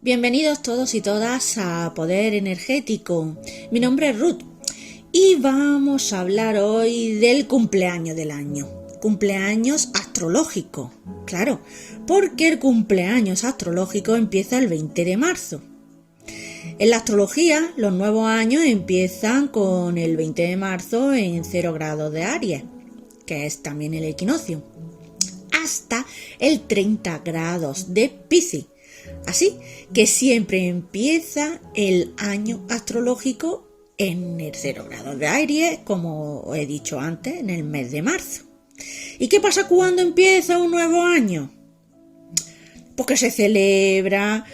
Bienvenidos todos y todas a Poder Energético. Mi nombre es Ruth y vamos a hablar hoy del cumpleaños del año. Cumpleaños astrológico, claro, porque el cumpleaños astrológico empieza el 20 de marzo. En la astrología, los nuevos años empiezan con el 20 de marzo en 0 grados de Aries, que es también el equinoccio, hasta el 30 grados de Piscis. Así que siempre empieza el año astrológico en el 0 grados de Aries, como he dicho antes, en el mes de marzo. ¿Y qué pasa cuando empieza un nuevo año? Porque se celebra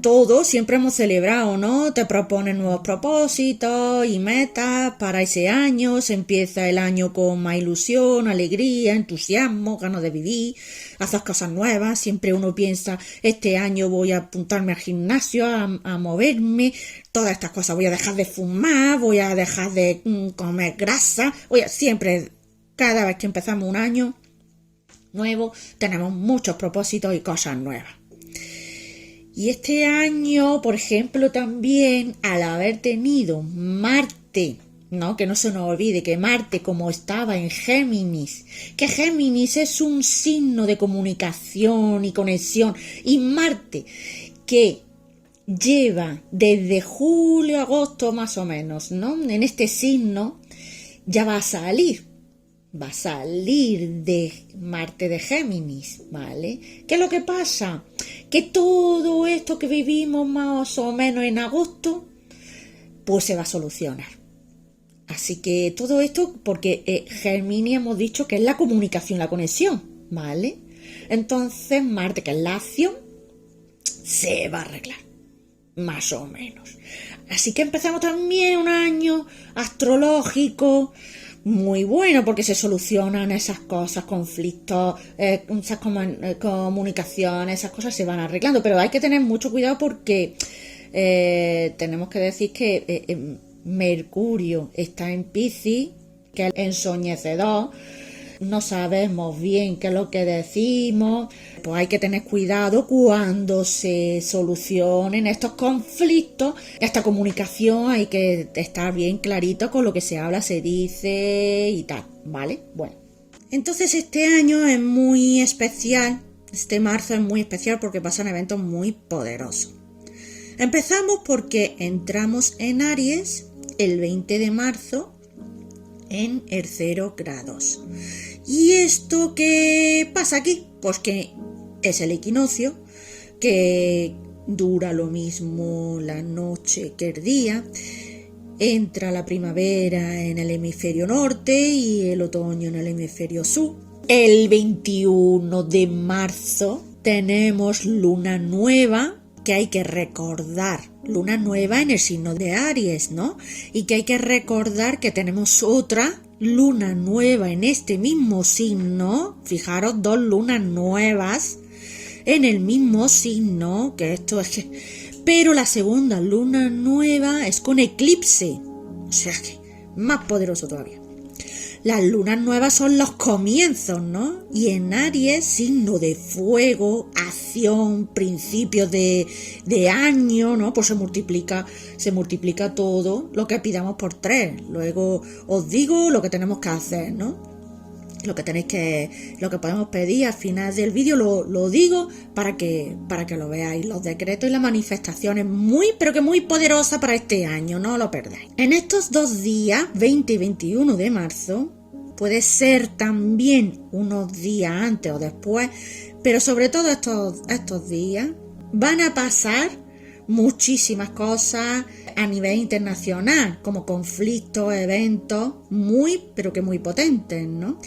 todo, siempre hemos celebrado, ¿no? Te proponen nuevos propósitos y metas para ese año, se empieza el año con más ilusión, alegría, entusiasmo, ganas de vivir, hacer cosas nuevas, siempre uno piensa, este año voy a apuntarme al gimnasio, a moverme, todas estas cosas, voy a dejar de fumar, voy a dejar de comer grasa, siempre, cada vez que empezamos un año nuevo, tenemos muchos propósitos y cosas nuevas. Y este año, por ejemplo, también al haber tenido Marte, ¿no? Que no se nos olvide que Marte, como estaba en Géminis, que Géminis es un signo de comunicación y conexión, y Marte, que lleva desde julio, agosto más o menos, ¿no? En este signo ya va a salir de Marte de Géminis, ¿vale? ¿Qué es lo que pasa? Que todo esto que vivimos más o menos en agosto, pues se va a solucionar. Así que todo esto, porque Géminis hemos dicho que es la comunicación, la conexión, ¿vale? Entonces Marte, que es la acción, se va a arreglar, más o menos. Así que empezamos también un año astrológico muy bueno, porque se solucionan esas cosas, conflictos, esas comunicaciones, esas cosas se van arreglando, pero hay que tener mucho cuidado porque tenemos que decir que Mercurio está en Piscis, que es ensoñecedor, no sabemos bien qué es lo que decimos, pues hay que tener cuidado cuando se solucionen estos conflictos, esta comunicación hay que estar bien clarito con lo que se habla, se dice y tal, ¿vale? Bueno, entonces este año es muy especial, este marzo es muy especial porque pasan eventos muy poderosos. Empezamos porque entramos en Aries el 20 de marzo en el 0 grados. ¿Y esto qué pasa aquí? Pues que es el equinoccio, que dura lo mismo la noche que el día, entra la primavera en el hemisferio norte y el otoño en el hemisferio sur. El 21 de marzo tenemos luna nueva, que hay que recordar, luna nueva en el signo de Aries, ¿no? Y que hay que recordar que tenemos otra luna nueva en este mismo signo, fijaros, 2 lunas nuevas en el mismo signo, que esto es que... Pero la segunda luna nueva es con eclipse, o sea que más poderoso todavía. Las lunas nuevas son los comienzos, ¿no? Y en Aries, signo de fuego, acción, principios de año, ¿no? Pues se multiplica todo lo que pidamos por 3. Luego os digo lo que tenemos que hacer, ¿no? Lo que podemos pedir al final del vídeo lo digo para que lo veáis. Los decretos y las manifestaciones pero que muy poderosas para este año, no lo perdáis. En estos 2 días, 20 y 21 de marzo, puede ser también unos días antes o después, pero sobre todo estos días van a pasar muchísimas cosas a nivel internacional, como conflictos, eventos pero que muy potentes, ¿no?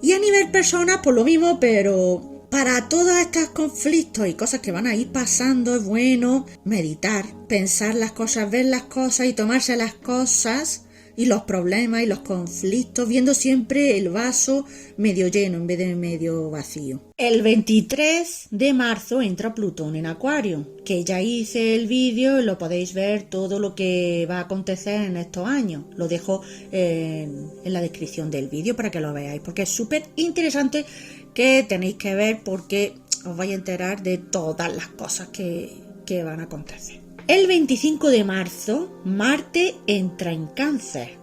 Y a nivel personal, pues lo mismo, pero para todos estos conflictos y cosas que van a ir pasando es bueno meditar, pensar las cosas, ver las cosas y tomarse las cosas y los problemas y los conflictos, viendo siempre el vaso medio lleno en vez de medio vacío. El 23 de marzo entra Plutón en Acuario, que ya hice el vídeo y lo podéis ver todo lo que va a acontecer en estos años. Lo dejo en la descripción del vídeo para que lo veáis, porque es súper interesante, que tenéis que ver porque os vais a enterar de todas las cosas que que van a acontecer. El 25 de marzo, Marte entra en Cáncer,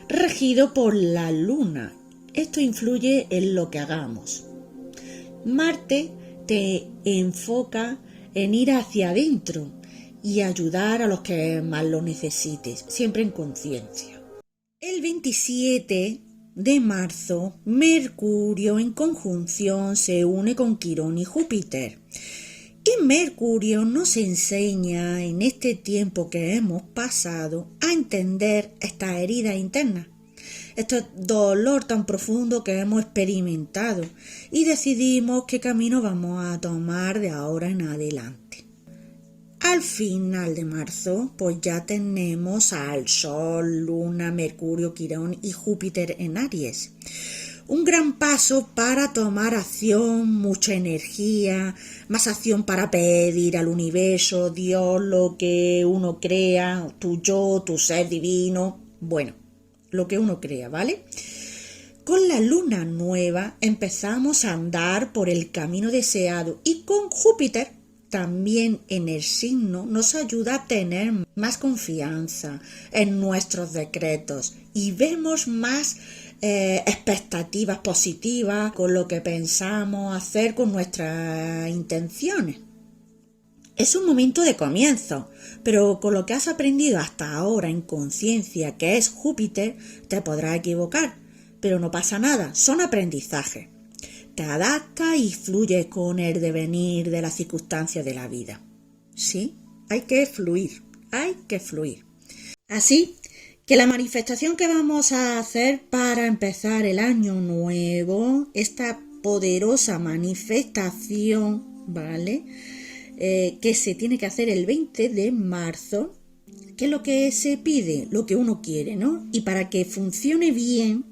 regido por la Luna. Esto influye en lo que hagamos. Marte te enfoca en ir hacia adentro y ayudar a los que más lo necesites, siempre en conciencia. El 27 de marzo, Mercurio en conjunción se une con Quirón y Júpiter. Y Mercurio nos enseña en este tiempo que hemos pasado a entender estas heridas internas, este dolor tan profundo que hemos experimentado y decidimos qué camino vamos a tomar de ahora en adelante. Al final de marzo, pues ya tenemos al Sol, Luna, Mercurio, Quirón y Júpiter en Aries. Un gran paso para tomar acción, mucha energía, más acción para pedir al universo, Dios, lo que uno crea, tu yo, tu ser divino, bueno, lo que uno crea, ¿vale? Con la luna nueva empezamos a andar por el camino deseado y con Júpiter también en el signo nos ayuda a tener más confianza en nuestros decretos y vemos más expectativas positivas con lo que pensamos hacer con nuestras intenciones. Es un momento de comienzo, pero con lo que has aprendido hasta ahora en conciencia, que es Júpiter, te podrás equivocar, pero no pasa nada, son aprendizajes. Te adaptas y fluyes con el devenir de las circunstancias de la vida. Sí, hay que fluir. Así que la manifestación que vamos a hacer para empezar el año nuevo, esta poderosa manifestación, ¿vale? Que se tiene que hacer el 20 de marzo, que es lo que se pide, lo que uno quiere, ¿no? Y para que funcione bien,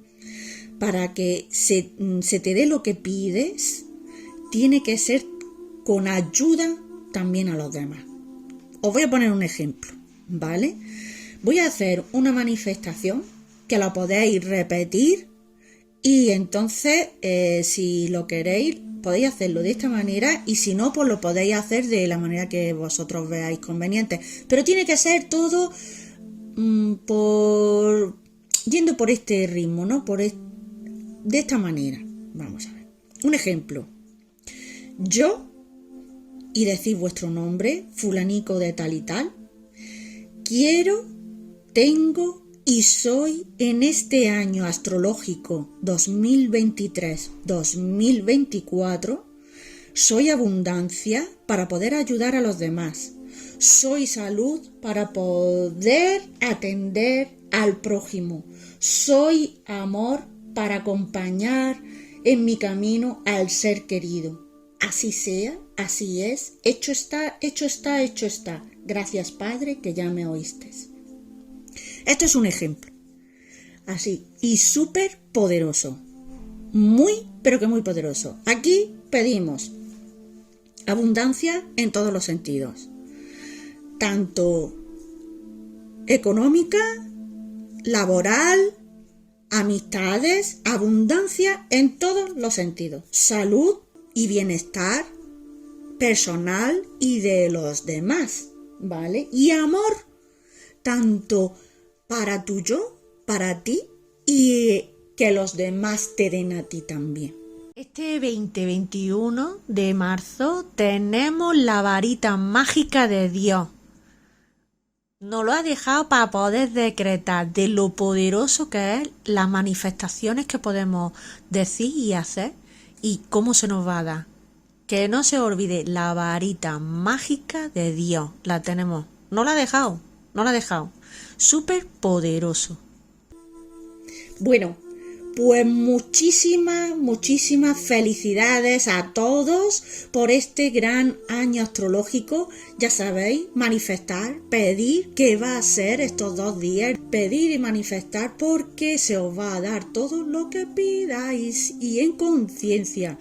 para que se te dé lo que pides, tiene que ser con ayuda también a los demás. Os voy a poner un ejemplo, ¿vale? Voy a hacer una manifestación que la podéis repetir y entonces, si lo queréis, podéis hacerlo de esta manera y si no, pues lo podéis hacer de la manera que vosotros veáis conveniente. Pero tiene que ser todo yendo por este ritmo, ¿no? De esta manera. Vamos a ver. Un ejemplo. Yo, y decís vuestro nombre, fulanico de tal y tal, quiero, tengo y soy en este año astrológico 2023-2024, soy abundancia para poder ayudar a los demás. Soy salud para poder atender al prójimo. Soy amor para acompañar en mi camino al ser querido. Así sea, así es, hecho está, hecho está, hecho está. Gracias, Padre, que ya me oíste. Esto es un ejemplo. Así, y súper poderoso. Muy, pero que muy poderoso. Aquí pedimos abundancia en todos los sentidos. Tanto económica, laboral, amistades, abundancia en todos los sentidos. Salud y bienestar personal y de los demás, ¿vale? Y amor, tanto para tu yo, para ti y que los demás te den a ti también. Este 20-21 de marzo tenemos la varita mágica de Dios. Nos lo ha dejado para poder decretar de lo poderoso que es las manifestaciones que podemos decir y hacer y cómo se nos va a dar. Que no se olvide la varita mágica de Dios. La tenemos. No la ha dejado. Súper poderoso. Bueno, pues muchísimas felicidades a todos por este gran año astrológico. Ya sabéis, manifestar, pedir qué va a ser estos 2 días. Pedir y manifestar porque se os va a dar todo lo que pidáis y en conciencia.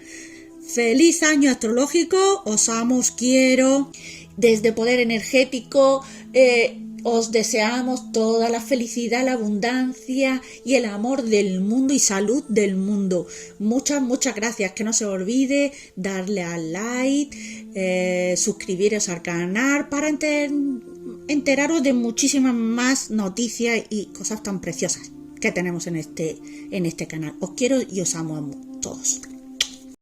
Feliz año astrológico, os amo, os quiero. Desde Poder Energético, Os deseamos toda la felicidad, la abundancia y el amor del mundo y salud del mundo. Muchas gracias. Que no se olvide darle al like, suscribiros al canal para enteraros de muchísimas más noticias y cosas tan preciosas que tenemos en este canal. Os quiero y os amo a todos.